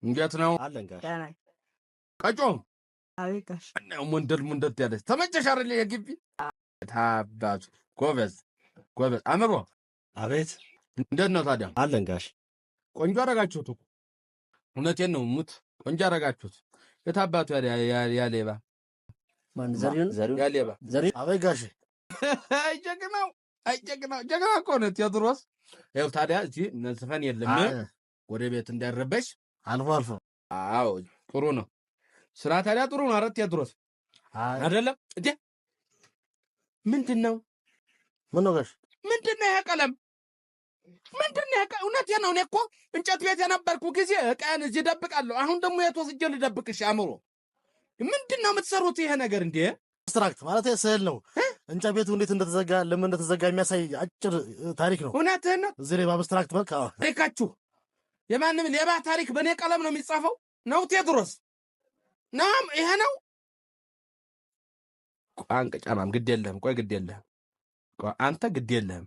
እንዴት ነው አለን ጋሽ ቀጮ? አቤት ጋሽ። እናው ሙንደል ያለች ተመቸሽ አይደል? የግቢ ታባቱ ጎበዝ ጎበዝ። አምሮ አቤት። እንዴት ነው ታዲያ? አለን ጋሽ። ቆንጆ አረጋችሁት እኮ እውነቴን ነው። ሙት ቆንጆ አረጋችሁት። የታባቱ ያሌባ ማን ዘሪሁን ያሌባ ዘሪሁን። አቤት ጋሽ። ጀግናው ጀግና እኮ ነው ቴዎድሮስ። ይኸው ታዲያ እዚህ ነዝፈን የለም ወደ ቤት እንዳይረበሽ አልፎ አልፎ። አዎ ጥሩ ነው ስራ። ታዲያ ጥሩ ነው። አረት ቴዎድሮስ አይደለም እንዴ? ምንድነው? ምን ነው ጋሽ? ምንድነው ይሄ ቀለም? ምንድነው ይሄ? እውነቴን ነው። እኔ እኮ እንጨት ቤት የነበርኩ ጊዜ ዕቃዬን እዚህ ደብቃለሁ። አሁን ደግሞ የት ወስጄ ልደብቅሽ? አእምሮ ምንድነው የምትሰሩት ይሄ ነገር እንዴ? አብስትራክት ማለት ስዕል ነው። እንጨት ቤቱ እንዴት እንደተዘጋ ለምን እንደተዘጋ የሚያሳይ አጭር ታሪክ ነው። እውነትህን ነው። እዚህ ላይ በአብስትራክት መልክ ታሪካችሁ የማንም ሌባ ታሪክ በእኔ ቀለም ነው የሚጻፈው ነው ቴዎድሮስ? ናም ይሄ ነው ቋንቅ ጫማም ግድ የለህም። ቆይ ግድ የለህም አንተ ግድ የለህም።